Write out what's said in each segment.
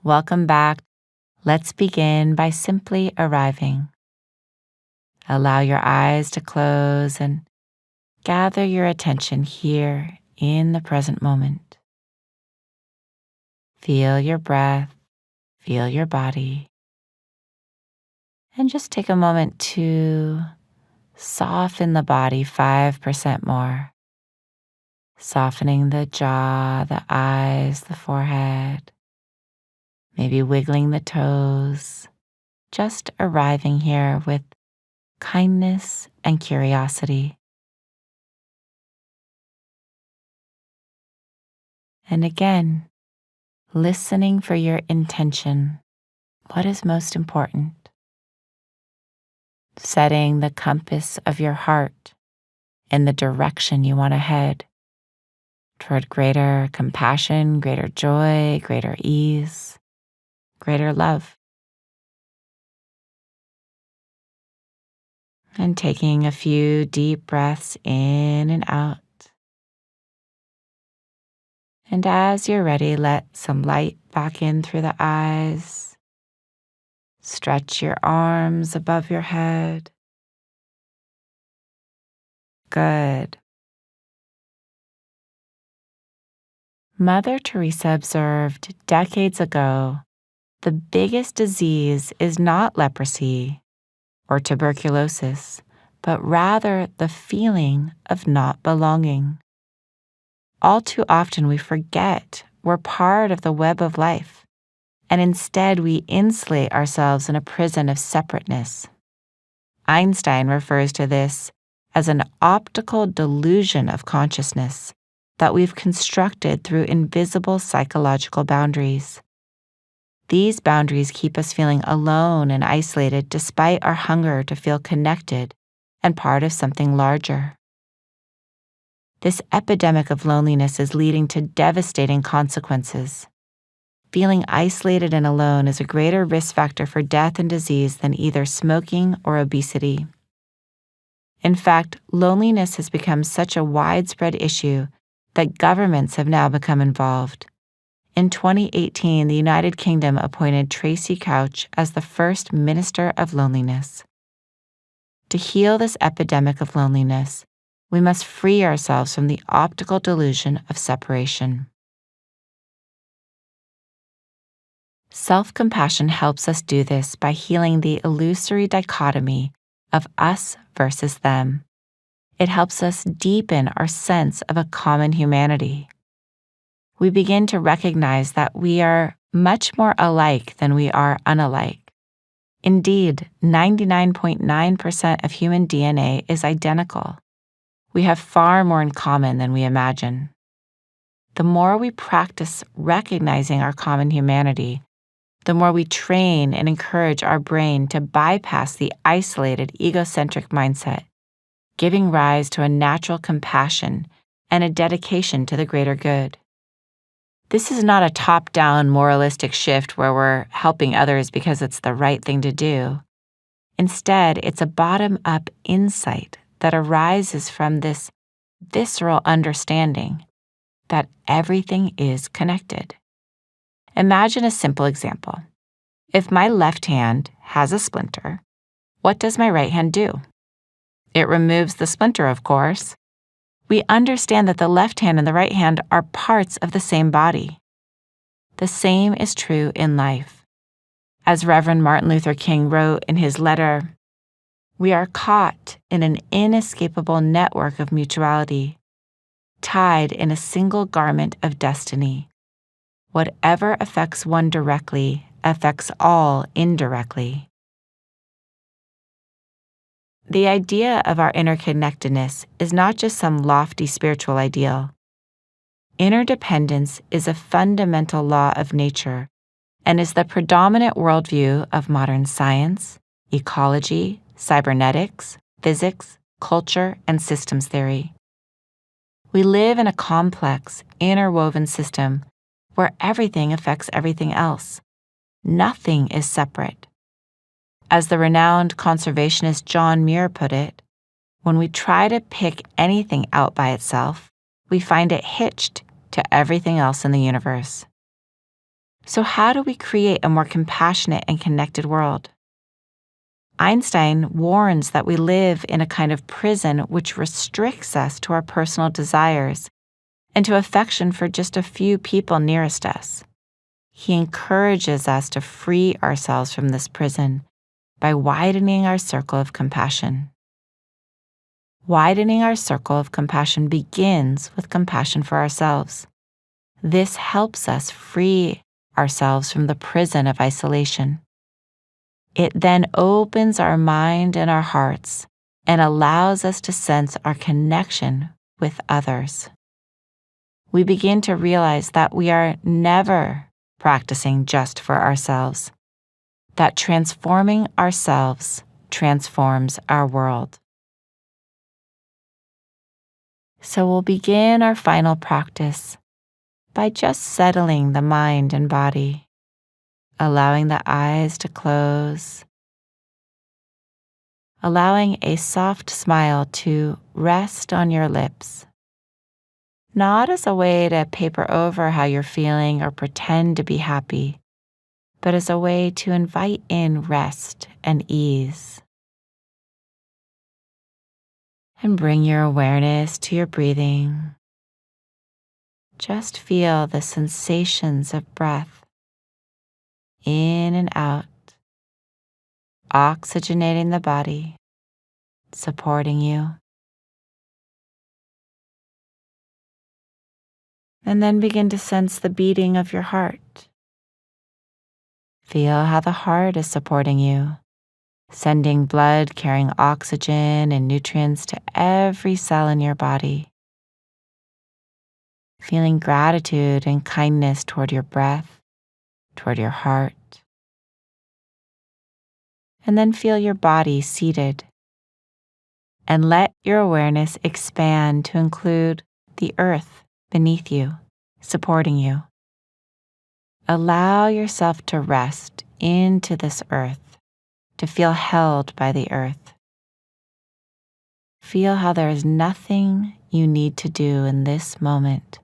Welcome back. Let's begin by simply arriving. Allow your eyes to close and gather your attention here in the present moment. Feel your breath, feel your body, and just take a moment to soften the body 5% more. Softening the jaw, the eyes, the forehead, maybe wiggling the toes, just arriving here with kindness and curiosity. And again, listening for your intention. What is most important? Setting the compass of your heart in the direction you want to head toward greater compassion, greater joy, greater ease, greater love. And taking a few deep breaths in and out. And as you're ready, let some light back in through the eyes. Stretch your arms above your head. Good. Mother Teresa observed decades ago, the biggest disease is not leprosy or tuberculosis, but rather the feeling of not belonging. All too often we forget we're part of the web of life, and instead we insulate ourselves in a prison of separateness. Einstein refers to this as an optical delusion of consciousness that we've constructed through invisible psychological boundaries. These boundaries keep us feeling alone and isolated despite our hunger to feel connected and part of something larger. This epidemic of loneliness is leading to devastating consequences. Feeling isolated and alone is a greater risk factor for death and disease than either smoking or obesity. In fact, loneliness has become such a widespread issue that governments have now become involved. In 2018, the United Kingdom appointed Tracy Crouch as the first Minister of Loneliness. To heal this epidemic of loneliness, we must free ourselves from the optical delusion of separation. Self-compassion helps us do this by healing the illusory dichotomy of us versus them. It helps us deepen our sense of a common humanity. We begin to recognize that we are much more alike than we are unalike. Indeed, 99.9% of human DNA is identical. We have far more in common than we imagine. The more we practice recognizing our common humanity, the more we train and encourage our brain to bypass the isolated, egocentric mindset, giving rise to a natural compassion and a dedication to the greater good. This is not a top-down moralistic shift where we're helping others because it's the right thing to do. Instead, it's a bottom-up insight that arises from this visceral understanding that everything is connected. Imagine a simple example. If my left hand has a splinter, what does my right hand do? It removes the splinter, of course. We understand that the left hand and the right hand are parts of the same body. The same is true in life. As Reverend Martin Luther King wrote in his letter, "We are caught in an inescapable network of mutuality, tied in a single garment of destiny. Whatever affects one directly affects all indirectly." The idea of our interconnectedness is not just some lofty spiritual ideal. Interdependence is a fundamental law of nature and is the predominant worldview of modern science, ecology, cybernetics, physics, culture, and systems theory. We live in a complex, interwoven system where everything affects everything else. Nothing is separate. As the renowned conservationist John Muir put it, when we try to pick anything out by itself, we find it hitched to everything else in the universe. So, how do we create a more compassionate and connected world? Einstein warns that we live in a kind of prison which restricts us to our personal desires and to affection for just a few people nearest us. He encourages us to free ourselves from this prison by widening our circle of compassion. Widening our circle of compassion begins with compassion for ourselves. This helps us free ourselves from the prison of isolation. It then opens our mind and our hearts and allows us to sense our connection with others. We begin to realize that we are never practicing just for ourselves, that transforming ourselves transforms our world. So we'll begin our final practice by just settling the mind and body, allowing the eyes to close, allowing a soft smile to rest on your lips, not as a way to paper over how you're feeling or pretend to be happy, but as a way to invite in rest and ease. And bring your awareness to your breathing. Just feel the sensations of breath in and out, oxygenating the body, supporting you. And then begin to sense the beating of your heart. Feel how the heart is supporting you, sending blood carrying oxygen and nutrients to every cell in your body. Feeling gratitude and kindness toward your breath, toward your heart. And then feel your body seated. And let your awareness expand to include the earth beneath you, supporting you. Allow yourself to rest into this earth, to feel held by the earth. Feel how there is nothing you need to do in this moment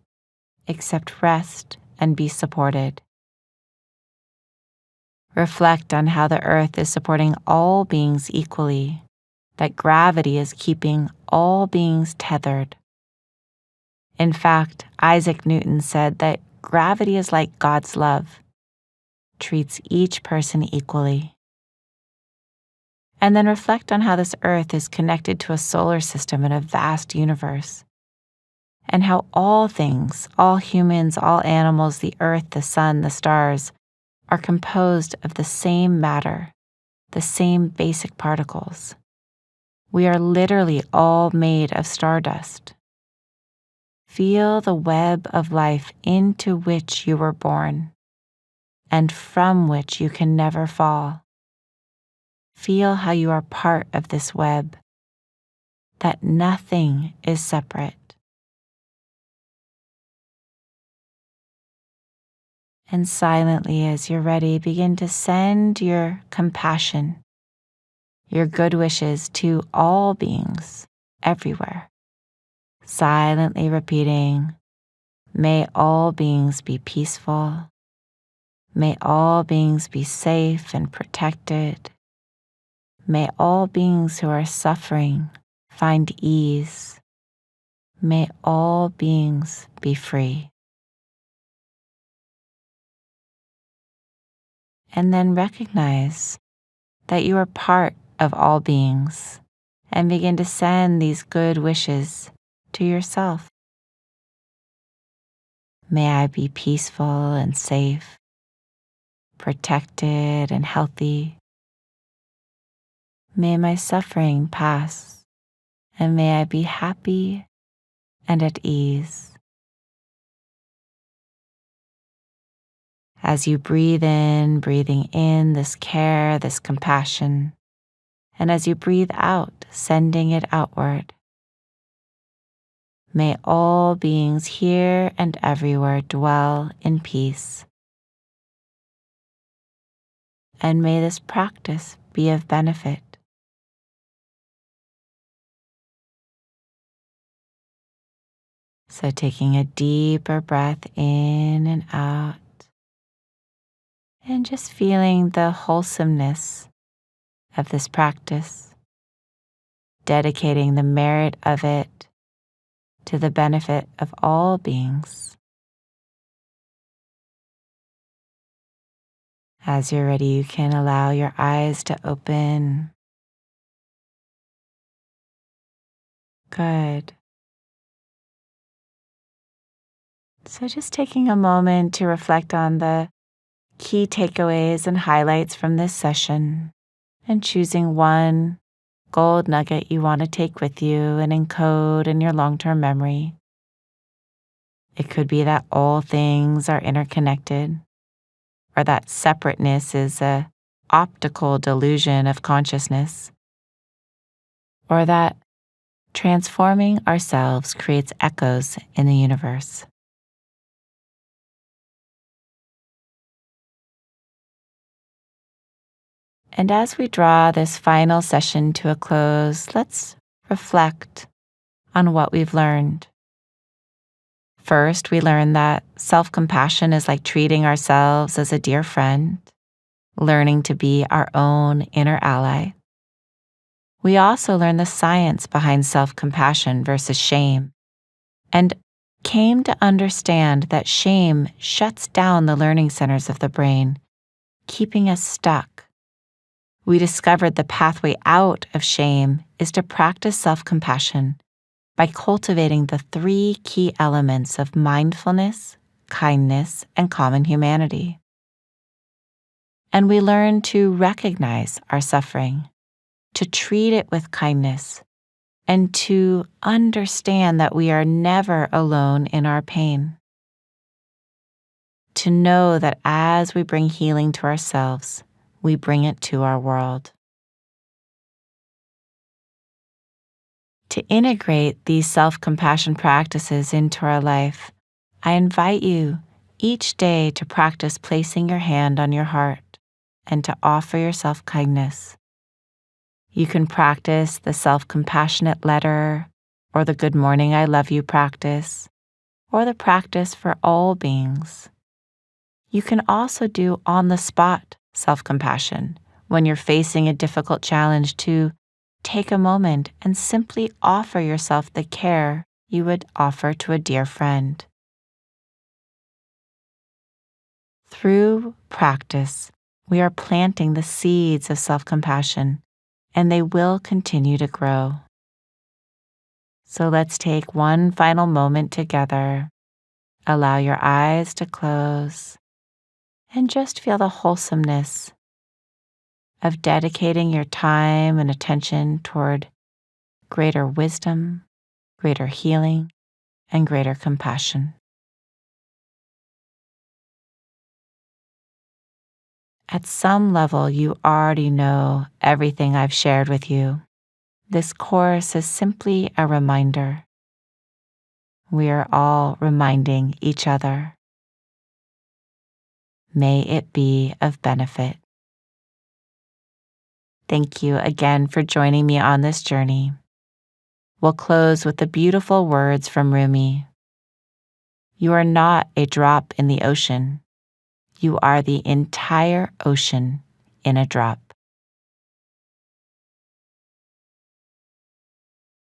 except rest and be supported. Reflect on how the earth is supporting all beings equally, that gravity is keeping all beings tethered. In fact, Isaac Newton said that gravity is like God's love, treats each person equally. And then reflect on how this earth is connected to a solar system and a vast universe, and how all things, all humans, all animals, the earth, the sun, the stars, are composed of the same matter, the same basic particles. We are literally all made of stardust. Feel the web of life into which you were born, and from which you can never fall. Feel how you are part of this web, that nothing is separate. And silently, as you're ready, begin to send your compassion, your good wishes to all beings everywhere. Silently repeating, may all beings be peaceful. May all beings be safe and protected. May all beings who are suffering find ease. May all beings be free. And then recognize that you are part of all beings and begin to send these good wishes to yourself. May I be peaceful and safe, protected and healthy. May my suffering pass, and may I be happy and at ease. As you breathing in this care, this compassion, and as you breathe out, sending it outward. May all beings here and everywhere dwell in peace. And may this practice be of benefit. So taking a deeper breath in and out, and just feeling the wholesomeness of this practice, dedicating the merit of it to the benefit of all beings. As you're ready, you can allow your eyes to open. Good. So just taking a moment to reflect on the key takeaways and highlights from this session and choosing one gold nugget you want to take with you and encode in your long-term memory. It could be that all things are interconnected, or that separateness is a optical delusion of consciousness, or that transforming ourselves creates echoes in the universe. And as we draw this final session to a close, let's reflect on what we've learned. First, we learned that self-compassion is like treating ourselves as a dear friend, learning to be our own inner ally. We also learned the science behind self-compassion versus shame, and came to understand that shame shuts down the learning centers of the brain, keeping us stuck. We discovered the pathway out of shame is to practice self-compassion by cultivating the 3 key elements of mindfulness, kindness, and common humanity. And we learn to recognize our suffering, to treat it with kindness, and to understand that we are never alone in our pain. To know that as we bring healing to ourselves, we bring it to our world. To integrate these self-compassion practices into our life, I invite you each day to practice placing your hand on your heart and to offer yourself kindness. You can practice the self-compassionate letter, or the good morning I love you practice, or the practice for all beings. You can also do on-the-spot self-compassion when you're facing a difficult challenge to take a moment and simply offer yourself the care you would offer to a dear friend. Through practice, we are planting the seeds of self-compassion, and they will continue to grow. So let's take one final moment together. Allow your eyes to close and just feel the wholesomeness of dedicating your time and attention toward greater wisdom, greater healing, and greater compassion. At some level, you already know everything I've shared with you. This course is simply a reminder. We are all reminding each other. May it be of benefit. Thank you again for joining me on this journey. We'll close with the beautiful words from Rumi. You are not a drop in the ocean. You are the entire ocean in a drop.